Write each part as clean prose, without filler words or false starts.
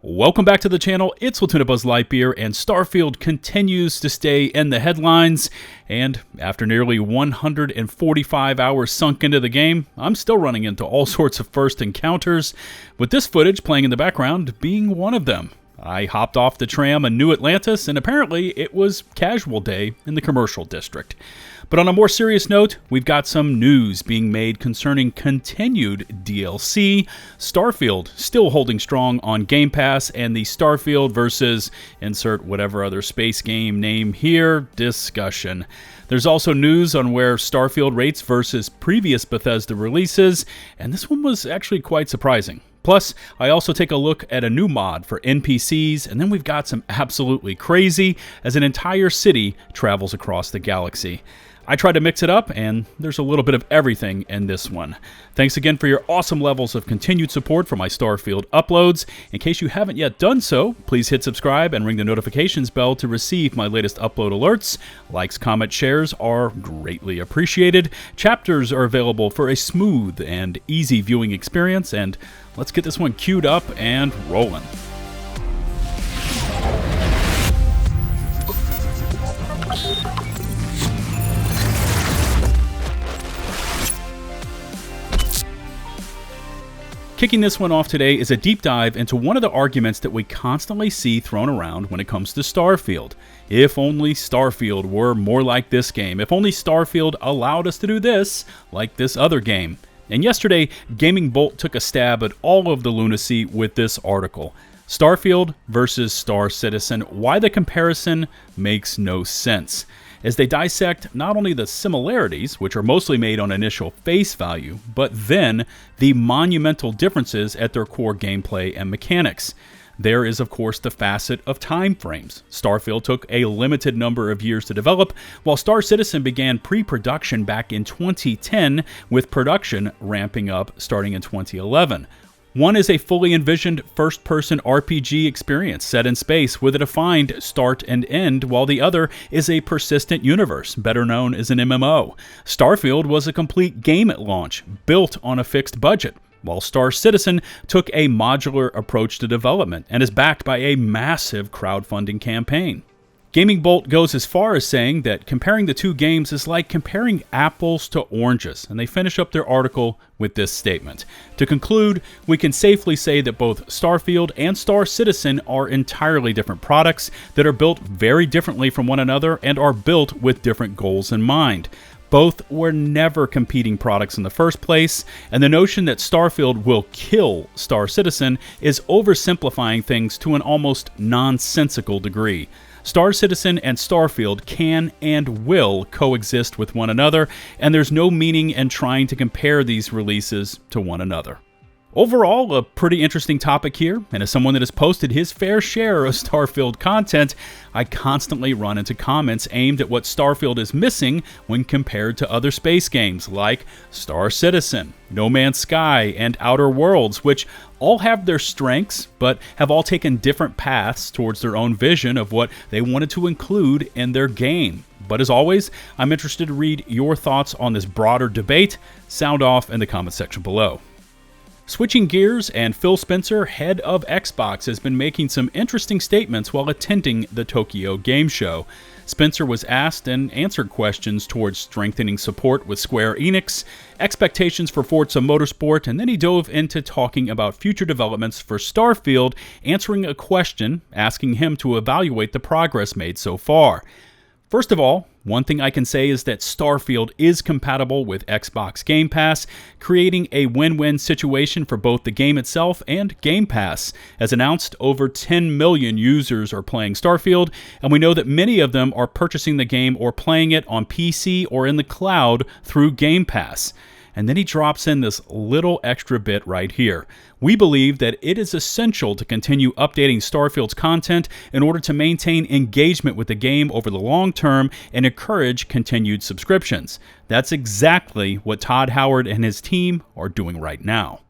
Welcome back to the channel, it's LtBuzzLitebeer, and Starfield continues to stay in the headlines, and after nearly 145 hours sunk into the game, I'm still running into all sorts of first encounters, with this footage playing in the background being one of them. I hopped off the tram in New Atlantis, and apparently it was casual day in the commercial district. But on a more serious note, we've got some news being made concerning continued DLC, Starfield still holding strong on Game Pass, and the Starfield versus insert whatever other space game name here discussion. There's also news on where Starfield rates versus previous Bethesda releases, and this one was actually quite surprising. Plus, I also take a look at a new mod for NPCs, and then we've got some absolutely crazy as an entire city travels across the galaxy. I tried to mix it up, and there's a little bit of everything in this one. Thanks again for your awesome levels of continued support for my Starfield uploads. In case you haven't yet done so, please hit subscribe and ring the notifications bell to receive my latest upload alerts. Likes, comments, shares are greatly appreciated. Chapters are available for a smooth and easy viewing experience, and let's get this one queued up and rolling. Kicking this one off today is a deep dive into one of the arguments that we constantly see thrown around when it comes to Starfield. If only Starfield were more like this game. If only Starfield allowed us to do this like this other game. And yesterday, GamingBolt took a stab at all of the lunacy with this article. Starfield versus Star Citizen, why the comparison makes no sense. As they dissect not only the similarities, which are mostly made on initial face value, but then the monumental differences at their core gameplay and mechanics. There is, of course, the facet of time frames. Starfield took a limited number of years to develop, while Star Citizen began pre-production back in 2010, with production ramping up starting in 2011. One is a fully envisioned first-person RPG experience set in space with a defined start and end, while the other is a persistent universe, better known as an MMO. Starfield was a complete game at launch, built on a fixed budget, while Star Citizen took a modular approach to development and is backed by a massive crowdfunding campaign. GamingBolt goes as far as saying that comparing the two games is like comparing apples to oranges, and they finish up their article with this statement. To conclude, we can safely say that both Starfield and Star Citizen are entirely different products that are built very differently from one another and are built with different goals in mind. Both were never competing products in the first place, and the notion that Starfield will kill Star Citizen is oversimplifying things to an almost nonsensical degree. Star Citizen and Starfield can and will coexist with one another, and there's no meaning in trying to compare these releases to one another. Overall, a pretty interesting topic here, and as someone that has posted his fair share of Starfield content, I constantly run into comments aimed at what Starfield is missing when compared to other space games like Star Citizen, No Man's Sky, and Outer Worlds, which all have their strengths, but have all taken different paths towards their own vision of what they wanted to include in their game. But as always, I'm interested to read your thoughts on this broader debate. Sound off in the comment section below. Switching gears, and Phil Spencer, head of Xbox, has been making some interesting statements while attending the Tokyo Game Show. Spencer was asked and answered questions towards strengthening support with Square Enix, expectations for Forza Motorsport, and then he dove into talking about future developments for Starfield, answering a question asking him to evaluate the progress made so far. First of all, one thing I can say is that Starfield is compatible with Xbox Game Pass, creating a win-win situation for both the game itself and Game Pass. As announced, over 10 million users are playing Starfield, and we know that many of them are purchasing the game or playing it on PC or in the cloud through Game Pass. And then he drops in this little extra bit right here. We believe that it is essential to continue updating Starfield's content in order to maintain engagement with the game over the long term and encourage continued subscriptions. That's exactly what Todd Howard and his team are doing right now.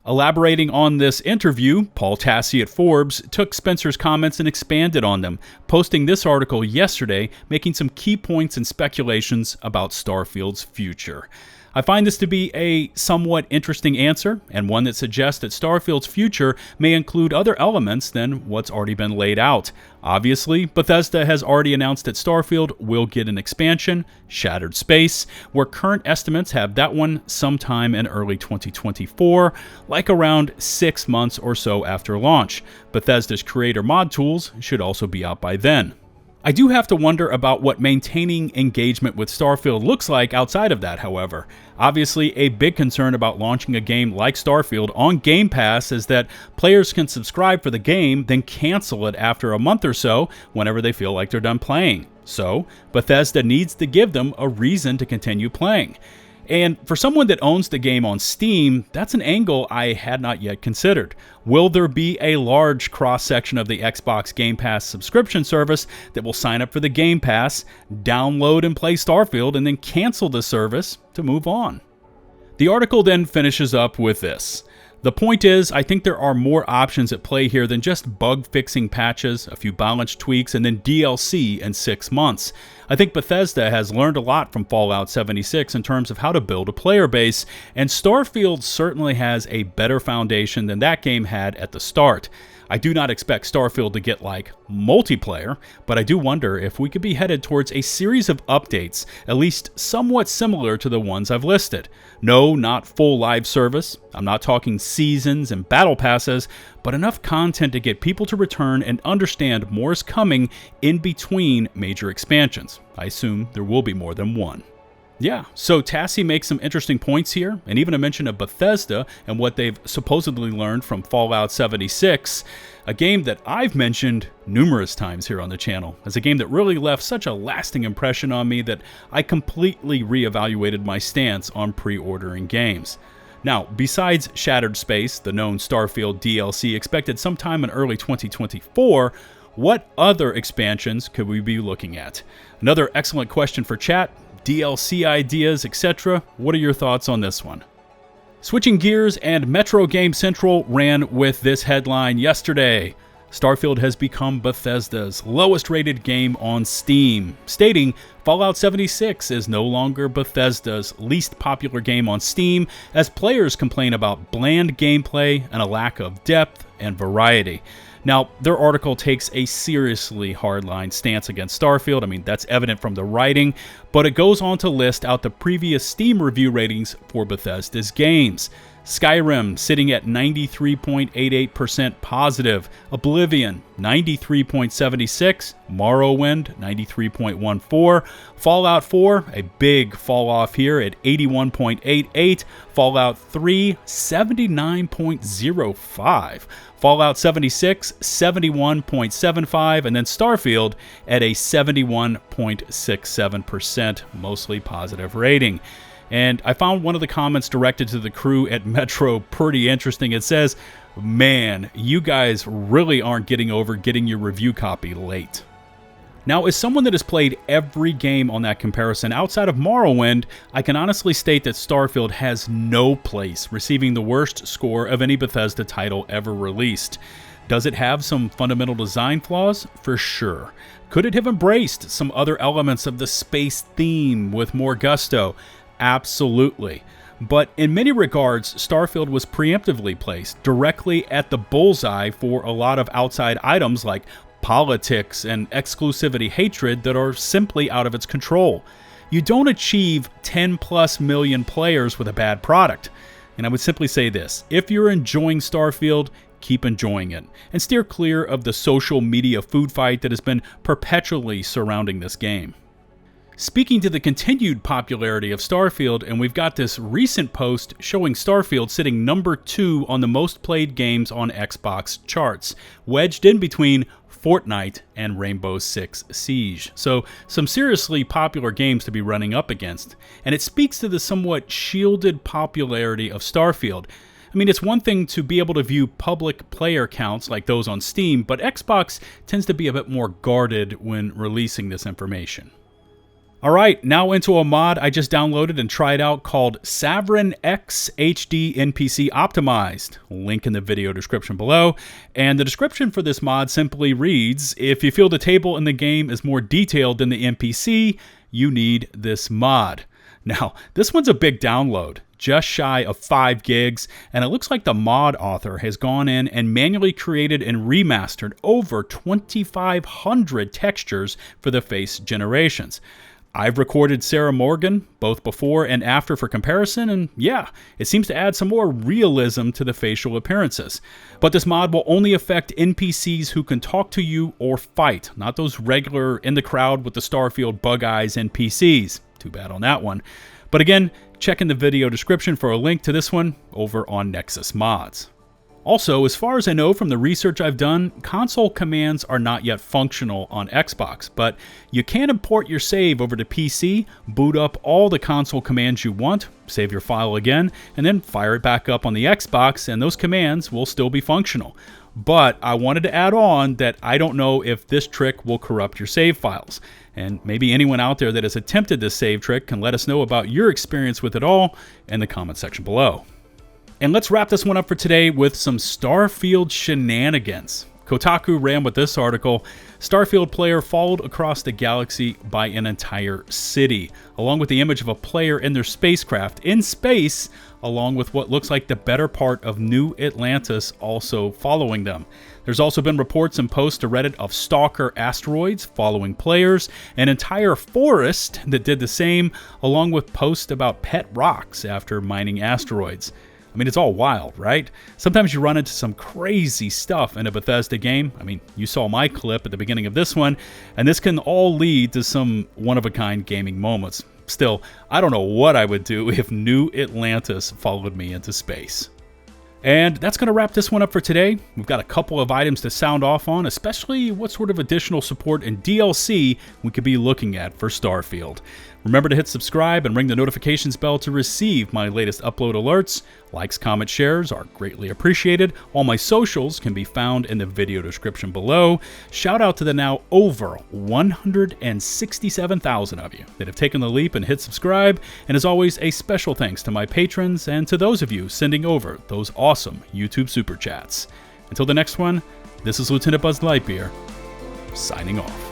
Elaborating on this interview, Paul Tassi at Forbes took Spencer's comments and expanded on them, posting this article yesterday, making some key points and speculations about Starfield's future. I find this to be a somewhat interesting answer, and one that suggests that Starfield's future may include other elements than what's already been laid out. Obviously, Bethesda has already announced that Starfield will get an expansion, Shattered Space, where current estimates have that one sometime in early 2024, like around 6 months or so after launch. Bethesda's creator mod tools should also be out by then. I do have to wonder about what maintaining engagement with Starfield looks like outside of that, however. Obviously, a big concern about launching a game like Starfield on Game Pass is that players can subscribe for the game, then cancel it after a month or so whenever they feel like they're done playing. So, Bethesda needs to give them a reason to continue playing. And for someone that owns the game on Steam, that's an angle I had not yet considered. Will there be a large cross-section of the Xbox Game Pass subscription service that will sign up for the Game Pass, download and play Starfield, and then cancel the service to move on? The article then finishes up with this. The point is, I think there are more options at play here than just bug-fixing patches, a few balance tweaks, and then DLC in 6 months. I think Bethesda has learned a lot from Fallout 76 in terms of how to build a player base, and Starfield certainly has a better foundation than that game had at the start. I do not expect Starfield to get like multiplayer, but I do wonder if we could be headed towards a series of updates, at least somewhat similar to the ones I've listed. No, not full live service. I'm not talking seasons and battle passes, but enough content to get people to return and understand more is coming in between major expansions. I assume there will be more than one. Yeah, so Tassie makes some interesting points here, and even a mention of Bethesda and what they've supposedly learned from Fallout 76, a game that I've mentioned numerous times here on the channel, as a game that really left such a lasting impression on me that I completely reevaluated my stance on pre-ordering games. Now, besides Shattered Space, the known Starfield DLC expected sometime in early 2024, what other expansions could we be looking at? Another excellent question for chat. DLC ideas, etc. What are your thoughts on this one? Switching gears, and Metro Game Central ran with this headline yesterday. Starfield has become Bethesda's lowest rated game on Steam, stating Fallout 76 is no longer Bethesda's least popular game on Steam, as players complain about bland gameplay and a lack of depth and variety. Now, their article takes a seriously hardline stance against Starfield. I mean, that's evident from the writing, but it goes on to list out the previous Steam review ratings for Bethesda's games. Skyrim sitting at 93.88% positive, Oblivion 93.76, Morrowind 93.14, Fallout 4 a big fall off here at 81.88, Fallout 3 79.05, Fallout 76 71.75, and then Starfield at a 71.67% mostly positive rating. And I found one of the comments directed to the crew at Metro pretty interesting. It says, "Man, you guys really aren't getting over getting your review copy late." Now, as someone that has played every game on that comparison outside of Morrowind, I can honestly state that Starfield has no place receiving the worst score of any Bethesda title ever released. Does it have some fundamental design flaws? For sure. Could it have embraced some other elements of the space theme with more gusto? Absolutely. But in many regards, Starfield was preemptively placed directly at the bullseye for a lot of outside items like politics and exclusivity hatred that are simply out of its control. You don't achieve 10+ million players with a bad product. And I would simply say this: if you're enjoying Starfield, keep enjoying it, and steer clear of the social media food fight that has been perpetually surrounding this game. Speaking to the continued popularity of Starfield, and we've got this recent post showing Starfield sitting number 2 on the most played games on Xbox charts, wedged in between Fortnite and Rainbow Six Siege. So some seriously popular games to be running up against, and it speaks to the somewhat shielded popularity of Starfield. I mean, it's one thing to be able to view public player counts like those on Steam, but Xbox tends to be a bit more guarded when releasing this information. Alright, now into a mod I just downloaded and tried out called Savrenx HD NPC Optimized. Link in the video description below. And the description for this mod simply reads, if you feel the table in the game is more detailed than the NPC, you need this mod. Now, this one's a big download, just shy of 5 gigs, and it looks like the mod author has gone in and manually created and remastered over 2,500 textures for the face generations. I've recorded Sarah Morgan, both before and after for comparison, and yeah, it seems to add some more realism to the facial appearances. But this mod will only affect NPCs who can talk to you or fight, not those regular in the crowd with the Starfield bug eyes NPCs. Too bad on that one. But again, check in the video description for a link to this one over on Nexus Mods. Also, as far as I know from the research I've done, console commands are not yet functional on Xbox, but you can import your save over to PC, boot up all the console commands you want, save your file again, and then fire it back up on the Xbox, and those commands will still be functional. But I wanted to add on that I don't know if this trick will corrupt your save files. And maybe anyone out there that has attempted this save trick can let us know about your experience with it all in the comment section below. And let's wrap this one up for today with some Starfield shenanigans. Kotaku ran with this article: Starfield player followed across the galaxy by an entire city, along with the image of a player in their spacecraft in space, along with what looks like the better part of New Atlantis also following them. There's also been reports and posts to Reddit of stalker asteroids following players, an entire forest that did the same, along with posts about pet rocks after mining asteroids. I mean, it's all wild, right? Sometimes you run into some crazy stuff in a Bethesda game. I mean, you saw my clip at the beginning of this one, and this can all lead to some one-of-a-kind gaming moments. Still, I don't know what I would do if New Atlantis followed me into space. And that's going to wrap this one up for today. We've got a couple of items to sound off on, especially what sort of additional support and DLC we could be looking at for Starfield. Remember to hit subscribe and ring the notifications bell to receive my latest upload alerts. Likes, comments, shares are greatly appreciated. All my socials can be found in the video description below. Shout out to the now over 167,000 of you that have taken the leap and hit subscribe. And as always, a special thanks to my patrons and to those of you sending over those awesome YouTube super chats. Until the next one, this is LtBuzzLitebeer, signing off.